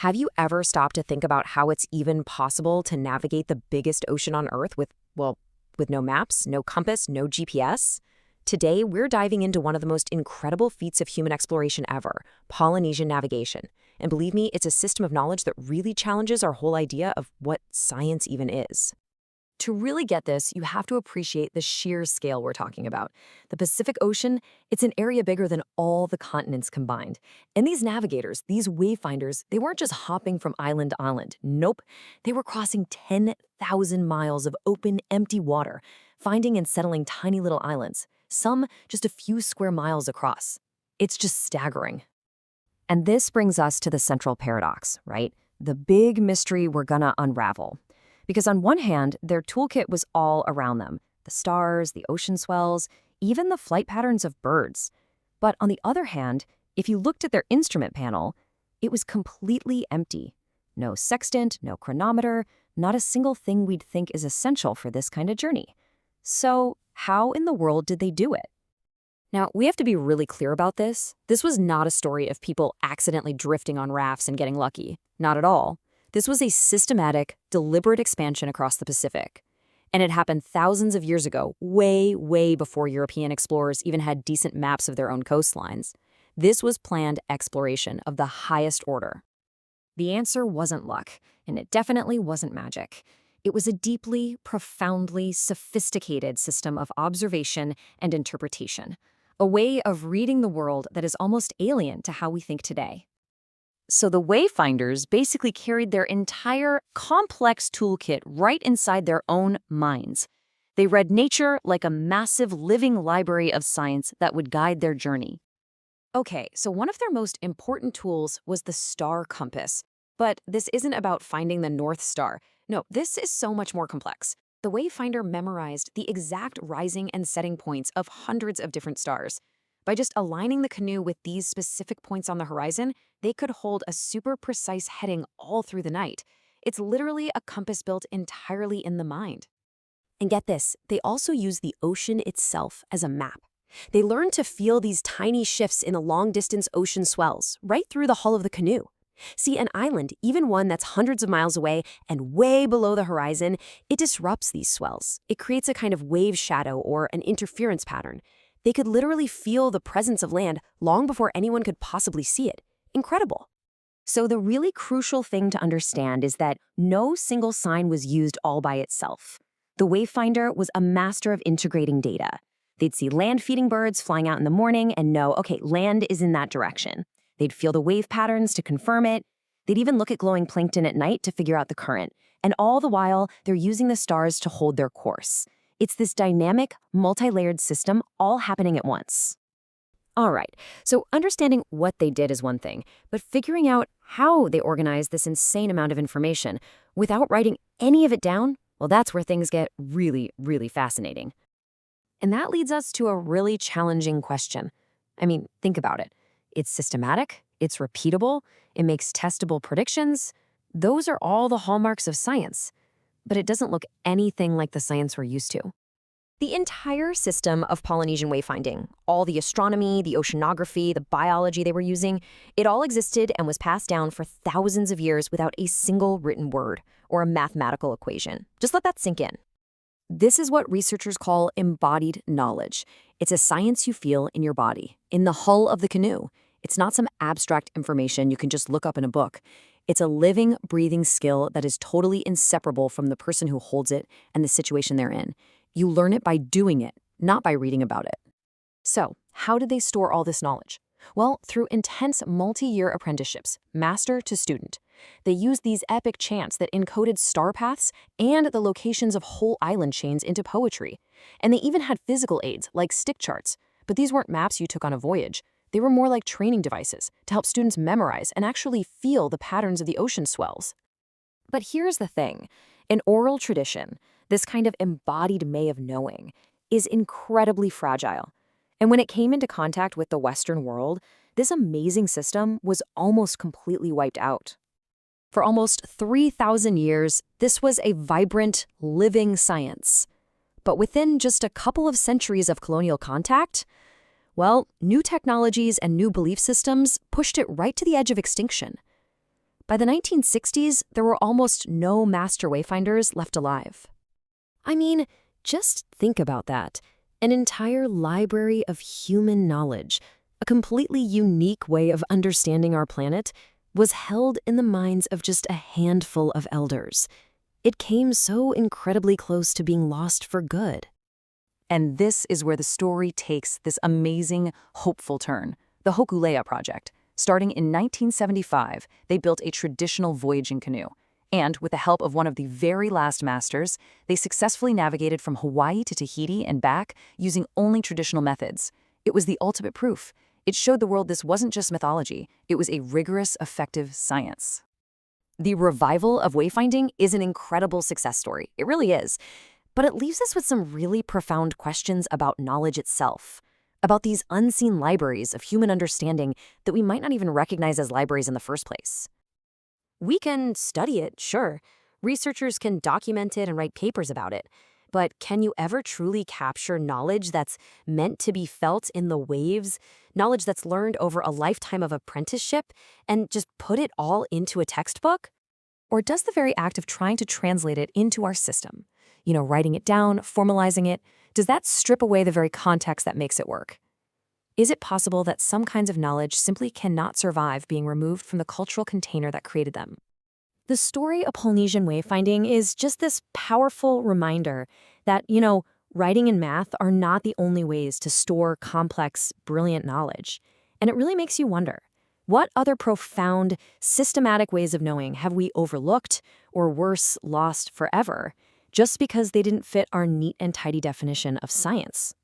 Have you ever stopped to think about how it's even possible to navigate the biggest ocean on Earth with no maps, no compass, no GPS? Today, we're diving into one of the most incredible feats of human exploration ever, Polynesian navigation. And believe me, it's a system of knowledge that really challenges our whole idea of what science even is. To really get this, you have to appreciate the sheer scale we're talking about. The Pacific Ocean, it's an area bigger than all the continents combined. And these navigators, these wayfinders, they weren't just hopping from island to island. Nope. They were crossing 10,000 miles of open, empty water, finding and settling tiny little islands, some just a few square miles across. It's just staggering. And this brings us to the central paradox, right? The big mystery we're gonna unravel. Because on one hand, their toolkit was all around them, the stars, the ocean swells, even the flight patterns of birds. But on the other hand, if you looked at their instrument panel, it was completely empty. No sextant, no chronometer, not a single thing we'd think is essential for this kind of journey. So how in the world did they do it? Now, we have to be really clear about this. This was not a story of people accidentally drifting on rafts and getting lucky. Not at all. This was a systematic, deliberate expansion across the Pacific. And it happened thousands of years ago, way, way before European explorers even had decent maps of their own coastlines. This was planned exploration of the highest order. The answer wasn't luck, and it definitely wasn't magic. It was a deeply, profoundly sophisticated system of observation and interpretation, a way of reading the world that is almost alien to how we think today. So the wayfinders basically carried their entire complex toolkit right inside their own minds. They read nature like a massive living library of science that would guide their journey. Okay, so one of their most important tools was the star compass. But this isn't about finding the North Star. No, this is so much more complex. The wayfinder memorized the exact rising and setting points of hundreds of different stars. By just aligning the canoe with these specific points on the horizon, they could hold a super precise heading all through the night. It's literally a compass built entirely in the mind. And get this, they also use the ocean itself as a map. They learned to feel these tiny shifts in the long-distance ocean swells, right through the hull of the canoe. See, an island, even one that's hundreds of miles away and way below the horizon, it disrupts these swells. It creates a kind of wave shadow or an interference pattern. They could literally feel the presence of land long before anyone could possibly see it. Incredible. So the really crucial thing to understand is that no single sign was used all by itself. The wayfinder was a master of integrating data. They'd see land-feeding birds flying out in the morning and know, okay, land is in that direction. They'd feel the wave patterns to confirm it. They'd even look at glowing plankton at night to figure out the current. And all the while, they're using the stars to hold their course. It's this dynamic, multi-layered system all happening at once. All right, so understanding what they did is one thing, but figuring out how they organized this insane amount of information without writing any of it down, well, that's where things get really, really fascinating. And that leads us to a really challenging question. I mean, think about it. It's systematic, it's repeatable, it makes testable predictions. Those are all the hallmarks of science. But it doesn't look anything like the science we're used to. The entire system of Polynesian wayfinding, all the astronomy, the oceanography, the biology they were using, it all existed and was passed down for thousands of years without a single written word or a mathematical equation. Just let that sink in. This is what researchers call embodied knowledge. It's a science you feel in your body, in the hull of the canoe. It's not some abstract information you can just look up in a book. It's a living, breathing skill that is totally inseparable from the person who holds it and the situation they're in. You learn it by doing it, not by reading about it. So, how did they store all this knowledge? Well, through intense multi-year apprenticeships, master to student. They used these epic chants that encoded star paths and the locations of whole island chains into poetry. And they even had physical aids like stick charts. But these weren't maps you took on a voyage. They were more like training devices to help students memorize and actually feel the patterns of the ocean swells. But here's the thing. An oral tradition, this kind of embodied way of knowing, is incredibly fragile. And when it came into contact with the Western world, this amazing system was almost completely wiped out. For almost 3,000 years, this was a vibrant, living science. But within just a couple of centuries of colonial contact, well, new technologies and new belief systems pushed it right to the edge of extinction. By the 1960s, there were almost no master wayfinders left alive. I mean, just think about that. An entire library of human knowledge, a completely unique way of understanding our planet, was held in the minds of just a handful of elders. It came so incredibly close to being lost for good. And this is where the story takes this amazing, hopeful turn, the Hokulea Project. Starting in 1975, they built a traditional voyaging canoe. And with the help of one of the very last masters, they successfully navigated from Hawaii to Tahiti and back using only traditional methods. It was the ultimate proof. It showed the world this wasn't just mythology, it was a rigorous, effective science. The revival of wayfinding is an incredible success story. It really is. But it leaves us with some really profound questions about knowledge itself, about these unseen libraries of human understanding that we might not even recognize as libraries in the first place. We can study it, sure. Researchers can document it and write papers about it. But can you ever truly capture knowledge that's meant to be felt in the waves, knowledge that's learned over a lifetime of apprenticeship, and just put it all into a textbook? Or does the very act of trying to translate it into our system, writing it down, formalizing it, does that strip away the very context that makes it work? Is it possible that some kinds of knowledge simply cannot survive being removed from the cultural container that created them? The story of Polynesian wayfinding is just this powerful reminder that, writing and math are not the only ways to store complex, brilliant knowledge. And it really makes you wonder, what other profound, systematic ways of knowing have we overlooked, or worse, lost forever, just because they didn't fit our neat and tidy definition of science?